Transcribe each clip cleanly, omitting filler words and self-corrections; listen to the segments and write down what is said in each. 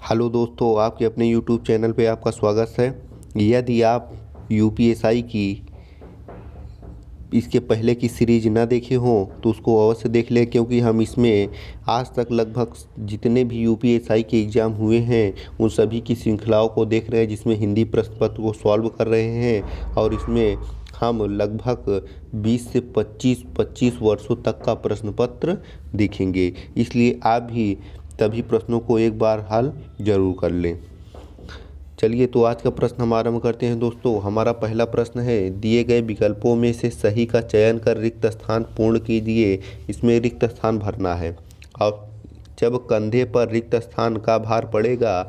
Hello दोस्तों, आपके अपने यूट्यूब चैनल पे आपका स्वागत है। यदि आप यूपीएसआई की इसके पहले की सीरीज ना देखे हों तो उसको अवश्य देख लें, क्योंकि हम इसमें आज तक लगभग जितने भी यूपीएसआई के एग्ज़ाम हुए हैं उन सभी की श्रृंखलाओं को देख रहे हैं, जिसमें हिंदी प्रश्न पत्र को सॉल्व कर रहे हैं। और इसमें हम लगभग 20 से 25 वर्षों तक का प्रश्न पत्र देखेंगे, इसलिए आप भी तभी प्रश्नों को एक बार हल जरूर कर लें। चलिए तो आज का प्रश्न हम आरंभ करते हैं दोस्तों। हमारा पहला प्रश्न है, दिए गए विकल्पों में से सही का चयन कर रिक्त स्थान पूर्ण कीजिए। इसमें रिक्त स्थान भरना है और जब कंधे पर रिक्त स्थान का भार पड़ेगा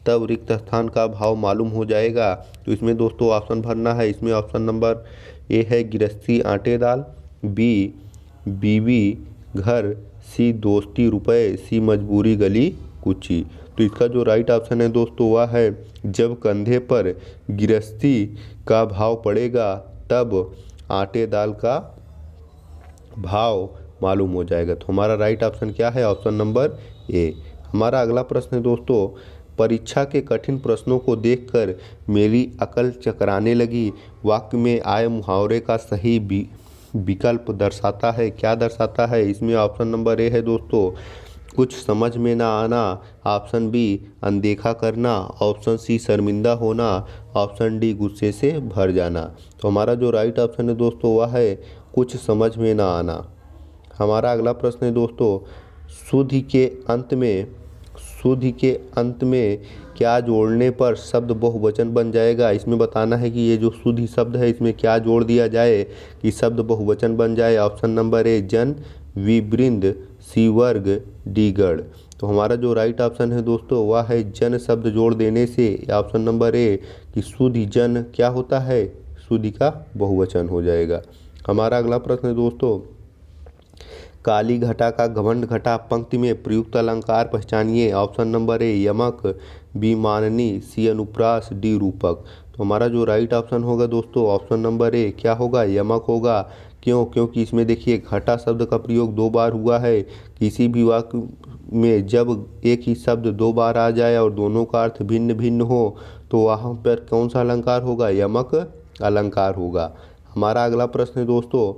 तब रिक्त स्थान का भाव मालूम हो जाएगा। तो इसमें दोस्तों ऑप्शन भरना है। इसमें ऑप्शन नंबर ए है गिरस्ती आटे दाल, बी बीवी घर, सी दोस्ती रुपए, सी मजबूरी गली कुची। तो इसका जो राइट ऑप्शन है दोस्तों वह है, जब कंधे पर गिरस्ती का भाव पड़ेगा तब आटे दाल का भाव मालूम हो जाएगा। तो हमारा राइट ऑप्शन क्या है? ऑप्शन नंबर ए। हमारा अगला प्रश्न है दोस्तों, परीक्षा के कठिन प्रश्नों को देखकर मेरी अकल चकराने लगी। वाक्य में आए मुहावरे का सही विकल्प दर्शाता है। क्या दर्शाता है? इसमें ऑप्शन नंबर ए है दोस्तों, कुछ समझ में ना आना, ऑप्शन बी अनदेखा करना, ऑप्शन सी शर्मिंदा होना, ऑप्शन डी गुस्से से भर जाना। तो हमारा जो राइट ऑप्शन है दोस्तों वह है कुछ समझ में ना आना। हमारा अगला प्रश्न है दोस्तों, शुद्धि के अंत में क्या जोड़ने पर शब्द बहुवचन बन जाएगा। इसमें बताना है कि ये जो शुद्धि शब्द है इसमें क्या जोड़ दिया जाए कि शब्द बहुवचन बन जाए। ऑप्शन नंबर ए जन, वी वृंद, सी वर्ग, डी गण। तो हमारा जो राइट ऑप्शन है दोस्तों वह है जन शब्द जोड़ देने से ऑप्शन नंबर ए कि शुद्धि जन क्या होता है, शुद्धि का बहुवचन हो जाएगा। हमारा अगला प्रश्न है दोस्तों, काली घटा का घमंड घटा पंक्ति में प्रयुक्त अलंकार पहचानिए। ऑप्शन नंबर ए यमक, बी माननी, सी अनुप्रास, डी रूपक। तो हमारा जो राइट ऑप्शन होगा दोस्तों ऑप्शन नंबर ए क्या होगा? यमक होगा। क्यों? क्योंकि इसमें देखिए घटा शब्द का प्रयोग 2 बार हुआ है। किसी भी वाक्य में जब एक ही शब्द 2 बार आ जाए और दोनों का अर्थ भिन्न भिन्न हो तो वहाँ पर कौन सा अलंकार होगा? यमक अलंकार होगा। हमारा अगला प्रश्न है दोस्तों,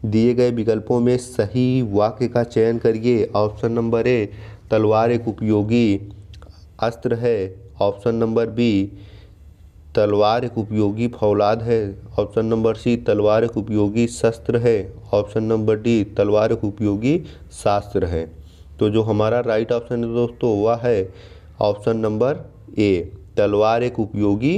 दिए गए विकल्पों में सही वाक्य का चयन करिए। ऑप्शन नंबर ए तलवार एक उपयोगी अस्त्र है, ऑप्शन नंबर बी तलवार एक उपयोगी फौलाद है, ऑप्शन नंबर सी तलवार एक उपयोगी शस्त्र है, ऑप्शन नंबर डी तलवार एक उपयोगी शास्त्र है। तो जो हमारा राइट ऑप्शन है दोस्तों वह है ऑप्शन नंबर ए, तलवार एक उपयोगी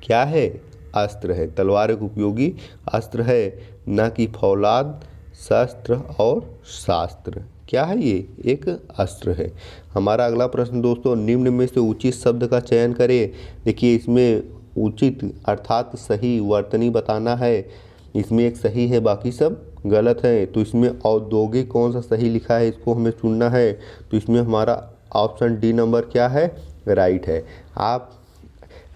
क्या है? अस्त्र है। तलवार एक उपयोगी अस्त्र है, न कि फौलाद, शस्त्र और शास्त्र। क्या है? ये एक अस्त्र है। हमारा अगला प्रश्न दोस्तों, निम्न में से उचित शब्द का चयन करें। देखिए इसमें उचित अर्थात सही वर्तनी बताना है। इसमें एक सही है, बाकी सब गलत है। तो इसमें औद्योगिक कौन सा सही लिखा है इसको हमें चुनना है। तो इसमें हमारा ऑप्शन डी नंबर क्या है? राइट है। आप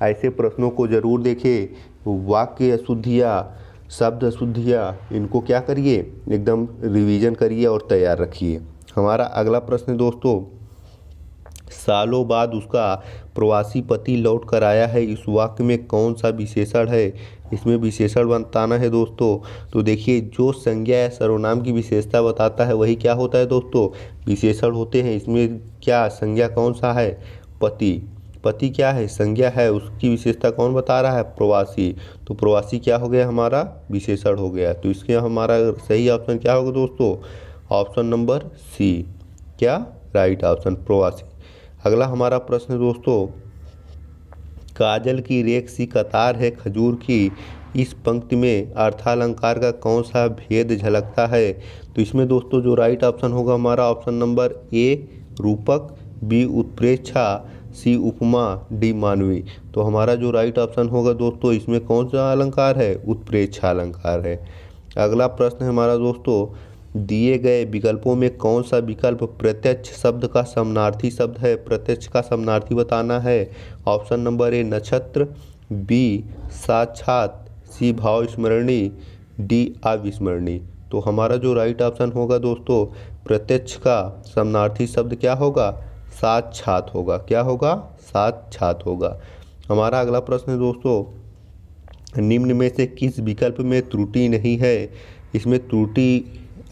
ऐसे प्रश्नों को जरूर देखें। वाक्य अशुद्धियाँ, शब्द अशुद्धियाँ, इनको क्या करिए? एकदम रिवीजन करिए और तैयार रखिए। हमारा अगला प्रश्न दोस्तों, सालों बाद उसका प्रवासी पति लौट कर आया है। इस वाक्य में कौन सा विशेषण है? इसमें विशेषण बताना है दोस्तों। तो देखिए जो संज्ञा या सर्वनाम की विशेषता बताता है वही क्या होता है दोस्तों? विशेषण होते हैं। इसमें क्या संज्ञा कौन सा है? पति। पति क्या है? संज्ञा है। उसकी विशेषता कौन बता रहा है? प्रवासी। तो प्रवासी क्या हो गया? हमारा विशेषण हो गया। तो इसके हमारा सही ऑप्शन क्या होगा दोस्तों? Option number C. क्या? राइट ऑप्शन प्रवासी। अगला हमारा प्रश्न दोस्तों, काजल की रेख सी कतार है खजूर की। इस पंक्ति में अर्थालंकार का कौन सा भेद झलकता है? तो इसमें दोस्तों जो राइट ऑप्शन होगा हमारा ऑप्शन नंबर ए रूपक, बी उत्प्रेक्षा, सी उपमा, डी मानवी। तो हमारा जो राइट ऑप्शन होगा दोस्तों इसमें कौन सा अलंकार है? उत्प्रेक्षा अलंकार है। अगला प्रश्न है हमारा दोस्तों, दिए गए विकल्पों में कौन सा विकल्प प्रत्यक्ष शब्द का समानार्थी शब्द है? प्रत्यक्ष का समानार्थी बताना है। ऑप्शन नंबर ए नक्षत्र, बी साक्षात, सी भाव स्मरणी, डी अविस्मरणी। तो हमारा जो राइट ऑप्शन होगा दोस्तों प्रत्यक्ष का समानार्थी शब्द क्या होगा? साक्षात होगा। क्या होगा? साक्षात होगा। हमारा अगला प्रश्न है दोस्तों, निम्न में से किस विकल्प में त्रुटि नहीं है? इसमें त्रुटि,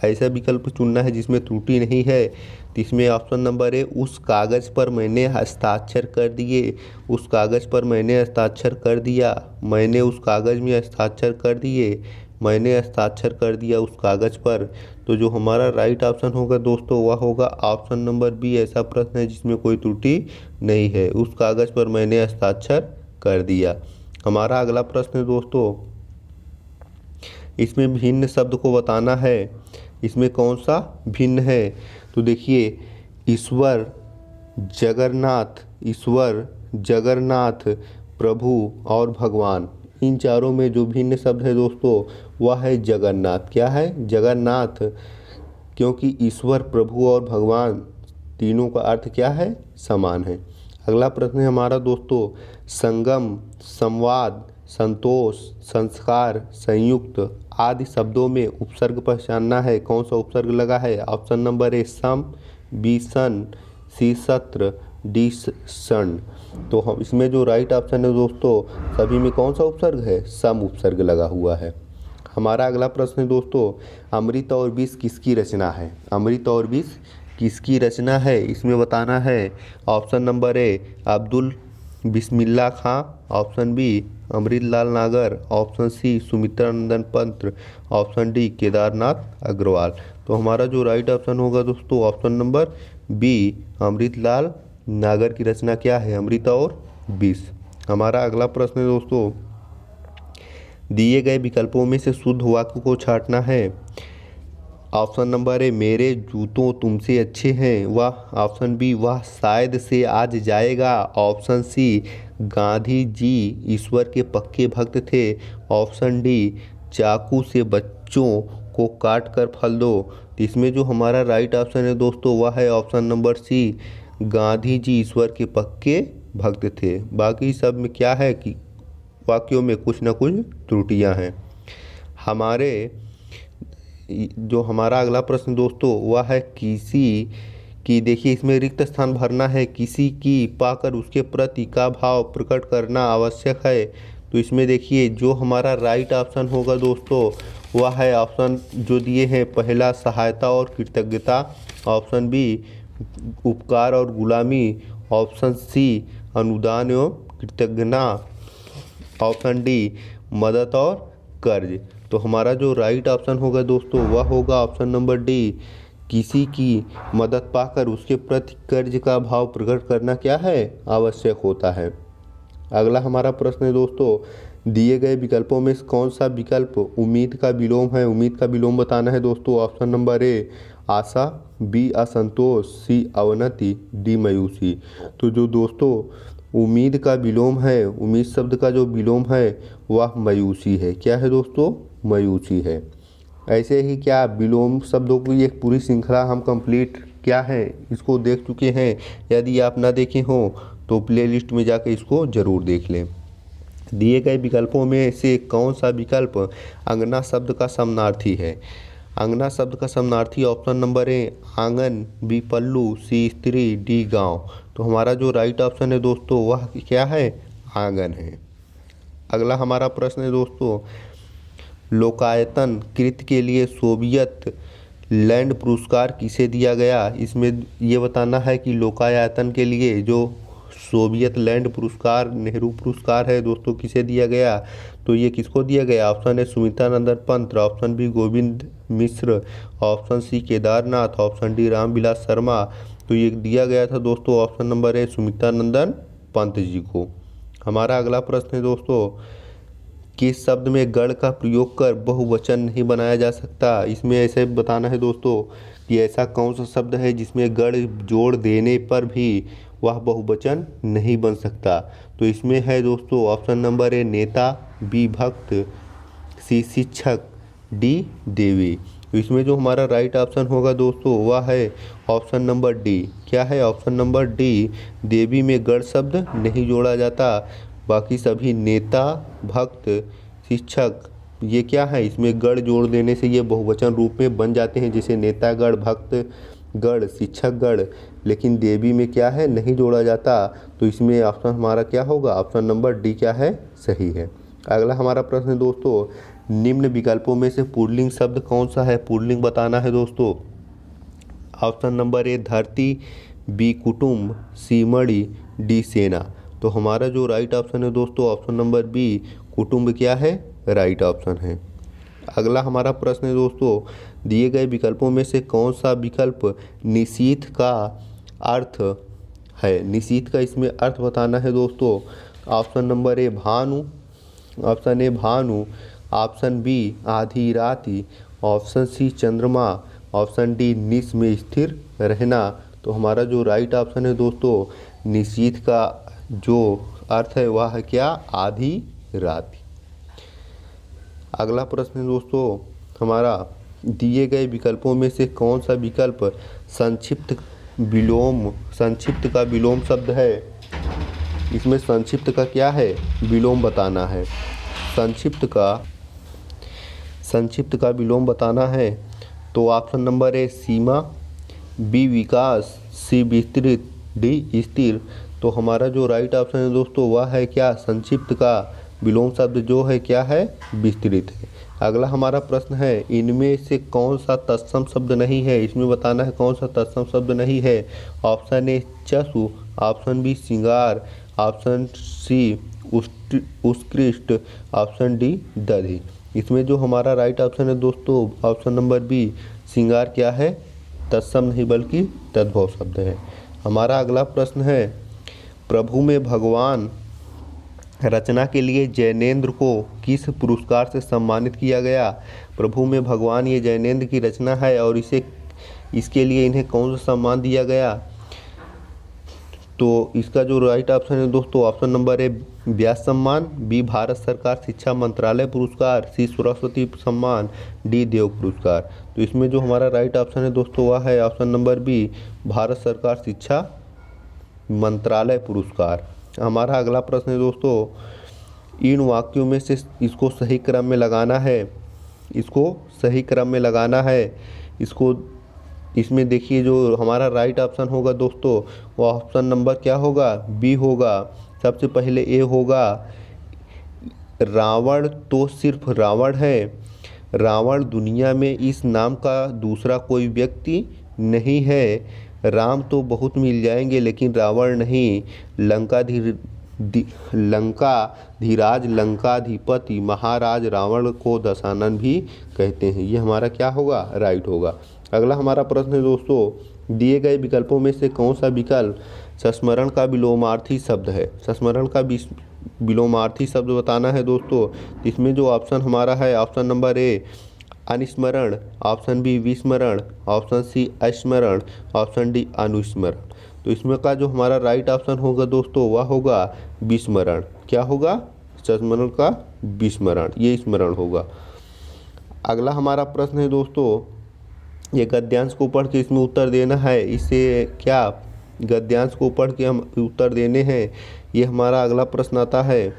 ऐसा विकल्प चुनना है जिसमें त्रुटि नहीं है। तो इसमें ऑप्शन नंबर ए, उस कागज़ पर मैंने हस्ताक्षर कर दिए। उस कागज़ पर मैंने हस्ताक्षर कर दिया। मैंने उस कागज़ में हस्ताक्षर कर दिए। मैंने हस्ताक्षर कर दिया उस कागज़ पर। तो जो हमारा राइट ऑप्शन होगा दोस्तों वह होगा ऑप्शन नंबर बी। ऐसा प्रश्न है जिसमें कोई त्रुटि नहीं है, उस कागज़ पर मैंने हस्ताक्षर कर दिया। हमारा अगला प्रश्न है दोस्तों, इसमें भिन्न शब्द को बताना है। इसमें कौन सा भिन्न है? तो देखिए, ईश्वर, जगन्नाथ, ईश्वर, जगन्नाथ, प्रभु और भगवान, इन चारों में जो भिन्न शब्द है दोस्तों वह है जगन्नाथ। क्या है? जगन्नाथ। क्योंकि ईश्वर, प्रभु और भगवान तीनों का अर्थ क्या है? समान है। अगला प्रश्न है हमारा दोस्तों, संगम, संवाद, संतोष, संस्कार, संयुक्त आदि शब्दों में उपसर्ग पहचानना है। कौन सा उपसर्ग लगा है? ऑप्शन नंबर ए, सम, बी सन, सी सत्र, डी षण। तो हम इसमें जो राइट ऑप्शन है दोस्तों सभी में कौन सा उपसर्ग है? सम उपसर्ग लगा हुआ है। हमारा अगला प्रश्न है दोस्तों, अमृत और विष किसकी रचना है? अमृत और विष किसकी रचना है? इसमें बताना है। Option number a, Abdul Bismillah Khan, option b, Amritlal Nagar, option c, Sumitra Nandan Pant, option d, Kedarnath Agrawal. तो हमारा जो राइट ऑप्शन होगा दोस्तों ऑप्शन नंबर बी, अमृतलाल नागर की रचना क्या है? अमृत और विष। हमारा अगला प्रश्न है दोस्तों, दिए गए विकल्पों में से शुद्ध वाक्य को छांटना है। ऑप्शन नंबर ए, मेरे जूतों तुमसे अच्छे हैं, वह। ऑप्शन बी, वह शायद से आज जाएगा। ऑप्शन सी, गांधी जी ईश्वर के पक्के भक्त थे। ऑप्शन डी, चाकू से बच्चों को काट कर फल दो। तो इसमें जो हमारा राइट ऑप्शन है दोस्तों वह है ऑप्शन नंबर सी, गांधी जी ईश्वर के पक्के भक्त थे। बाकी सब में क्या है कि वाक्यों में कुछ न कुछ त्रुटियां हैं। जो हमारा अगला प्रश्न दोस्तों वह है किसी की, देखिए इसमें रिक्त स्थान भरना है। किसी की पाकर उसके प्रति का भाव प्रकट करना आवश्यक है। तो इसमें देखिए जो हमारा राइट ऑप्शन होगा दोस्तों वह है ऑप्शन जो दिए हैं, पहला सहायता और कृतज्ञता, ऑप्शन बी उपकार और गुलामी, ऑप्शन सी अनुदान एवं कृतज्ञता, ऑप्शन डी मदद और कर्ज। तो हमारा जो राइट ऑप्शन होगा दोस्तों वह होगा ऑप्शन नंबर डी, किसी की मदद पाकर उसके प्रति कर्ज का भाव प्रकट करना क्या है? आवश्यक होता है। अगला हमारा प्रश्न है दोस्तों, दिए गए विकल्पों में कौन सा विकल्प उम्मीद का विलोम है? उम्मीद का विलोम बताना है दोस्तों। ऑप्शन नंबर ए, आशा, बी असंतोष, सी अवनति, डी मायूसी। तो जो दोस्तों उम्मीद का विलोम है, उम्मीद शब्द का जो विलोम है वह मायूसी है। क्या है दोस्तों? मायूसी है। ऐसे ही क्या विलोम शब्दों की एक पूरी श्रृंखला हम कंप्लीट क्या है इसको देख चुके हैं। यदि आप ना देखे हो तो प्लेलिस्ट में जाकर इसको ज़रूर देख लें। दिए गए विकल्पों में से कौन सा विकल्प अंगना शब्द का समानार्थी है? अंगना शब्द का समानार्थी ऑप्शन नंबर ए, आंगन, बी पल्लू, सी स्त्री, डी गांव। तो हमारा जो राइट ऑप्शन है दोस्तों वह क्या है? आंगन है। अगला हमारा प्रश्न है दोस्तों, लोकायतन कृत के लिए सोवियत लैंड पुरस्कार किसे दिया गया? इसमें ये बताना है कि लोकायतन के लिए जो सोवियत लैंड पुरस्कार, नेहरू पुरस्कार है दोस्तों, किसे दिया गया? तो ये किसको दिया गया? ऑप्शन है Sumitra Nandan Pant, option B Govind Mishra, option C Kedarnath, option D Ramvilas Sharma. तो ये दिया गया था दोस्तों ऑप्शन नंबर है सुमित्रा नंदन पंत जी को। हमारा अगला प्रश्न है दोस्तों, किस शब्द में गण का प्रयोग कर बहुवचन नहीं बनाया जा सकता? इसमें ऐसे बताना है दोस्तों कि ऐसा कौन सा शब्द है जिसमें गण जोड़ देने पर भी वह बहुवचन नहीं बन सकता? तो इसमें है दोस्तों ऑप्शन नंबर ए, नेता, बी भक्त, सी शिक्षक, डी देवी। तो इसमें जो हमारा राइट ऑप्शन होगा दोस्तों वह है ऑप्शन नंबर डी। क्या है? ऑप्शन नंबर डी, देवी में गण शब्द नहीं जोड़ा जाता। बाकी सभी नेता, भक्त, शिक्षक ये क्या है? इसमें गण जोड़ देने से ये बहुवचन रूप में बन जाते हैं, जैसे नेतागण, भक्तगण, शिक्षकगण, लेकिन देवी में क्या है, नहीं जोड़ा जाता। तो इसमें ऑप्शन हमारा क्या होगा, ऑप्शन नंबर डी क्या है, सही है। अगला हमारा प्रश्न है दोस्तों, निम्न विकल्पों में से पुल्लिंग शब्द कौन सा है, पुल्लिंग बताना है दोस्तों। ऑप्शन नंबर ए धरती, बी कुटुंब, सी मणि, डी सेना। तो हमारा जो राइट ऑप्शन है दोस्तों, ऑप्शन नंबर बी कुटुंब क्या है, राइट ऑप्शन है। अगला हमारा प्रश्न है दोस्तों, दिए गए विकल्पों में से कौन सा विकल्प निशीथ का अर्थ है, निशीथ का इसमें अर्थ बताना है दोस्तों। ऑप्शन नंबर ए भानु, ऑप्शन ए भानु, ऑप्शन बी आधी राति, ऑप्शन सी चंद्रमा, ऑप्शन डी निश में स्थिर रहना। तो हमारा जो राइट ऑप्शन है दोस्तों, निशीथ का जो अर्थ है वह है क्या, आधी रात। अगला प्रश्न है दोस्तों हमारा, दिए गए विकल्पों में से कौन सा विकल्प संक्षिप्त का विलोम शब्द है। इसमें संक्षिप्त का क्या है, विलोम बताना है। संक्षिप्त का विलोम बताना है। तो ऑप्शन नंबर ए सीमा, बी विकास, सी विस्तृत, डी स्थिर। तो हमारा जो राइट ऑप्शन है दोस्तों वह है क्या, संक्षिप्त का विलोम शब्द जो है क्या है, विस्तृत है। अगला हमारा प्रश्न है, इनमें से कौन सा तत्सम शब्द नहीं है, इसमें बताना है कौन सा तत्सम शब्द नहीं है। ऑप्शन ए चशु, ऑप्शन बी श्रृंगार, ऑप्शन सी उत्कृष्ट, ऑप्शन डी दधि। इसमें जो हमारा राइट ऑप्शन है दोस्तों, ऑप्शन नंबर बी श्रृंगार क्या है, तत्सम नहीं बल्कि तद्भव शब्द है। हमारा अगला प्रश्न है, प्रभु में भगवान रचना के लिए जैनेंद्र को किस पुरस्कार से सम्मानित किया गया। प्रभु में भगवान ये जैनेंद्र की रचना है और इसके लिए इन्हें कौन सा सम्मान दिया गया। तो इसका जो राइट ऑप्शन है दोस्तों, ऑप्शन नंबर ए व्यास सम्मान, बी भारत सरकार शिक्षा मंत्रालय पुरस्कार, सी सरस्वती सम्मान, डी देव पुरस्कार। तो इसमें जो हमारा राइट ऑप्शन है दोस्तों वह है ऑप्शन नंबर बी भारत सरकार शिक्षा मंत्रालय पुरस्कार। हमारा अगला प्रश्न है दोस्तों, इन वाक्यों में से इसको सही क्रम में लगाना है, इसमें देखिए जो हमारा राइट ऑप्शन होगा दोस्तों वो ऑप्शन नंबर क्या होगा, बी होगा। सबसे पहले ए होगा, रावण तो सिर्फ रावण है, रावण दुनिया में इस नाम का दूसरा कोई व्यक्ति नहीं है, राम तो बहुत मिल जाएंगे लेकिन रावण नहीं, लंकाधीराज लंकाधिपति महाराज रावण को दशानन भी कहते हैं। ये हमारा क्या होगा, राइट होगा। अगला हमारा प्रश्न है दोस्तों, दिए गए विकल्पों में से कौन सा विकल्प संस्मरण का विलोमार्थी शब्द है। संस्मरण का विलोमार्थी शब्द बताना है दोस्तों। इसमें जो ऑप्शन हमारा है, ऑप्शन नंबर ए अनुस्मरण, ऑप्शन बी विस्मरण, ऑप्शन सी स्मरण, ऑप्शन डी अनुस्मरण। तो इसमें का जो हमारा राइट ऑप्शन होगा दोस्तों वह होगा विस्मरण। क्या होगा, संस्मरण का विस्मरण, ये स्मरण होगा। अगला हमारा प्रश्न है दोस्तों, ये गद्यांश को पढ़ के इसमें उत्तर देना है। इसे क्या गद्यांश को पढ़ के हम उत्तर देने हैं। ये हमारा अगला प्रश्न आता है,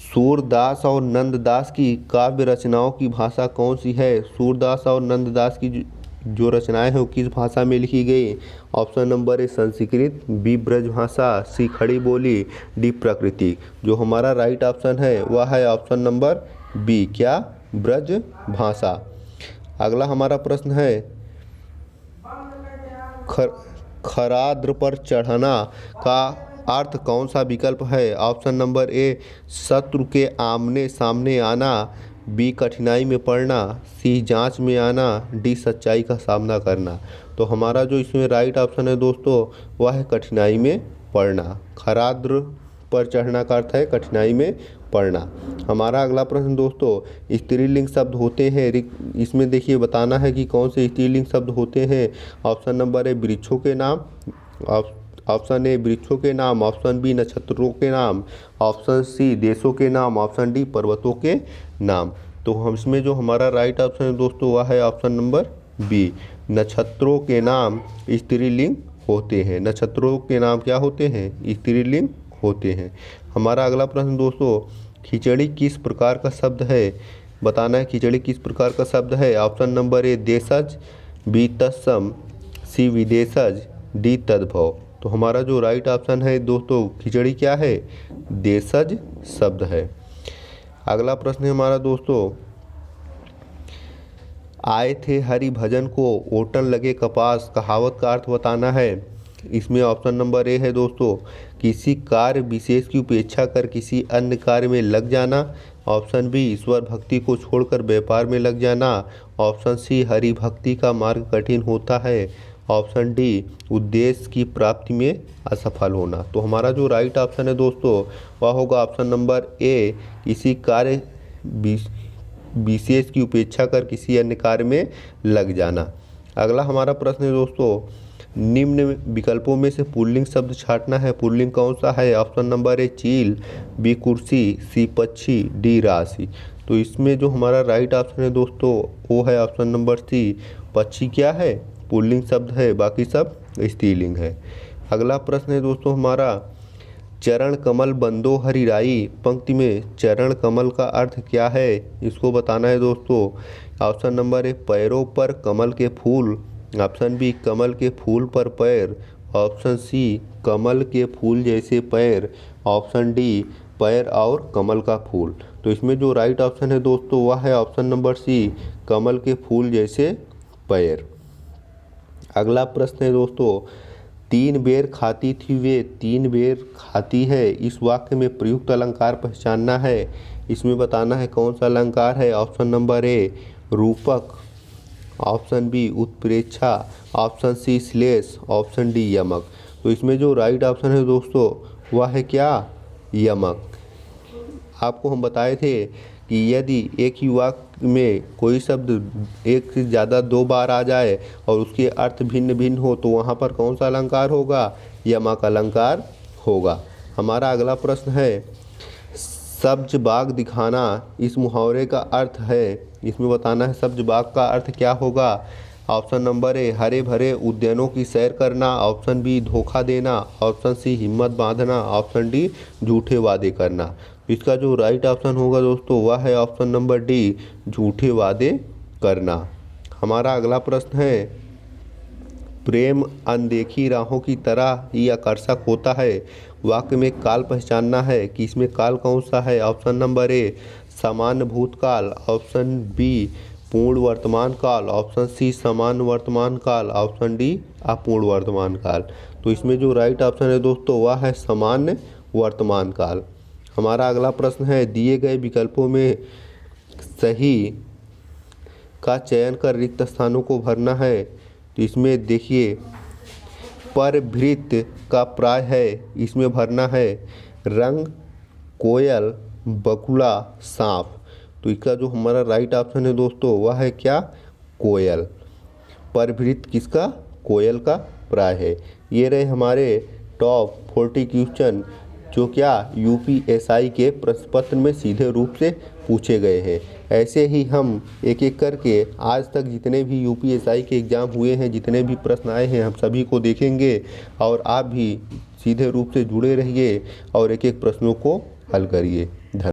सूरदास और नंददास की काव्य रचनाओं की भाषा कौन सी है। सूरदास और नंददास की जो रचनाएं हैं वो किस भाषा में लिखी गई। Option number a Sanskrit, b Braj Bhasha, c खड़ी बोली, डी प्राकृतिक। जो हमारा राइट ऑप्शन है वह है ऑप्शन नंबर बी, क्या, ब्रज भाषा। अगला हमारा प्रश्न है, खराद्र पर चढ़ना का अर्थ कौन सा विकल्प है। ऑप्शन नंबर ए शत्रु के आमने सामने आना, बी कठिनाई में पड़ना, सी जांच में आना, डी सच्चाई का सामना करना। तो हमारा जो इसमें राइट ऑप्शन है दोस्तों वह है कठिनाई में पड़ना। खराद्र पर चढ़ना का अर्थ है कठिनाई में पढ़ना। हमारा अगला प्रश्न दोस्तों, स्त्रीलिंग शब्द होते हैं, इसमें देखिए बताना है कि कौन से स्त्रीलिंग शब्द होते हैं। ऑप्शन नंबर ए वृक्षों के नाम, ऑप्शन ए वृक्षों के नाम, ऑप्शन बी नक्षत्रों के नाम, ऑप्शन सी देशों के नाम, ऑप्शन डी पर्वतों के नाम। तो हम इसमें जो हमारा राइट ऑप्शन है दोस्तों वह है ऑप्शन नंबर बी, नक्षत्रों के नाम स्त्रीलिंग होते हैं। नक्षत्रों के नाम क्या होते हैं, स्त्रीलिंग होते हैं। हमारा अगला प्रश्न दोस्तों, खिचड़ी किस प्रकार का शब्द है, बताना है खिचड़ी किस प्रकार का शब्द है। ऑप्शन नंबर ए देशज, बी तत्सम, सी विदेशज, डी तद्भव। तो हमारा जो राइट ऑप्शन है दोस्तों खिचड़ी क्या है, देशज शब्द है। अगला प्रश्न है हमारा दोस्तों, आए थे हरि भजन को ओटन लगे कपास, कहावत का अर्थ बताना है। इसमें ऑप्शन नंबर ए है दोस्तों, किसी कार्य विशेष की उपेक्षा कर किसी अन्य कार्य में लग जाना। ऑप्शन बी, ईश्वर भक्ति को छोड़कर व्यापार में लग जाना। ऑप्शन सी, हरि भक्ति का मार्ग कठिन होता है। ऑप्शन डी, उद्देश्य की प्राप्ति में असफल होना। तो हमारा जो राइट ऑप्शन है दोस्तों वह होगा ऑप्शन नंबर ए, किसी कार्य विशेष की उपेक्षा कर किसी अन्य कार्य में लग जाना। अगला हमारा प्रश्न है दोस्तों, निम्न विकल्पों में से पुल्लिंग शब्द छांटना है। पुल्लिंग कौन सा है? ऑप्शन नंबर ए चील, बी कुर्सी, सी पक्षी, डी राशि। तो इसमें जो हमारा राइट ऑप्शन है दोस्तों वो है ऑप्शन नंबर सी, पक्षी क्या है, पुल्लिंग शब्द है, बाकी सब स्त्रीलिंग है। अगला प्रश्न है दोस्तों हमारा, चरण कमल बंदो हरिराई, पंक्ति में चरण कमल का अर्थ क्या है, इसको बताना है दोस्तों। ऑप्शन नंबर ए, पैरों पर कमल के फूल। ऑप्शन बी, कमल के फूल पर पैर। ऑप्शन सी, कमल के फूल जैसे पैर। ऑप्शन डी, पैर और कमल का फूल। तो इसमें जो राइट ऑप्शन है दोस्तों वह है ऑप्शन नंबर सी, कमल के फूल जैसे पैर। अगला प्रश्न है दोस्तों, तीन बेर खाती थी वे तीन बेर खाती है, इस वाक्य में प्रयुक्त अलंकार पहचानना है। इसमें बताना है कौन सा अलंकार है। ऑप्शन नंबर ए रूपक, ऑप्शन बी उत्प्रेक्षा, ऑप्शन सी श्लेष, ऑप्शन डी यमक। तो इसमें जो राइट ऑप्शन है दोस्तों वह है क्या, यमक। आपको हम बताए थे कि यदि एक ही वाक्य में कोई शब्द एक से ज़्यादा दो बार आ जाए और उसके अर्थ भिन्न भिन्न हो तो वहाँ पर कौन सा अलंकार होगा, यमक अलंकार होगा। हमारा अगला प्रश्न है, सब्ज बाग दिखाना, इस मुहावरे का अर्थ है। इसमें बताना है सब्ज बाग का अर्थ क्या होगा। ऑप्शन नंबर ए, हरे भरे उद्यानों की सैर करना। ऑप्शन बी, धोखा देना। ऑप्शन सी, हिम्मत बांधना। ऑप्शन डी, झूठे वादे करना। इसका जो राइट ऑप्शन होगा दोस्तों वह है ऑप्शन नंबर डी, झूठे वादे करना। हमारा अगला प्रश्न है, प्रेम अनदेखी राहों की तरह ही आकर्षक होता है, वाक्य में काल पहचानना है कि इसमें काल कौन सा है। ऑप्शन नंबर ए सामान्य भूतकाल, ऑप्शन बी पूर्ण वर्तमान काल, ऑप्शन सी सामान्य वर्तमान काल, ऑप्शन डी अपूर्ण वर्तमान काल। तो इसमें जो राइट ऑप्शन है दोस्तों वह है सामान्य वर्तमान काल। हमारा अगला प्रश्न है, दिए गए विकल्पों में सही का चयन कर रिक्त स्थानों को भरना है। तो इसमें देखिए परभृत का प्राय है, इसमें भरना है रंग, कोयल, बकुला, सांप। तो इसका जो हमारा राइट ऑप्शन है दोस्तों वह है क्या, कोयल। परभृत किसका, कोयल का प्राय है। ये रहे हमारे टॉप 40 क्वेश्चन जो क्या यूपीएसआई के प्रश्न पत्र में सीधे रूप से पूछे गए हैं। ऐसे ही हम एक एक करके आज तक जितने भी यूपीएसआई के एग्ज़ाम हुए हैं, जितने भी प्रश्न आए हैं, हम सभी को देखेंगे और आप भी सीधे रूप से जुड़े रहिए और एक एक प्रश्नों को हल करिए।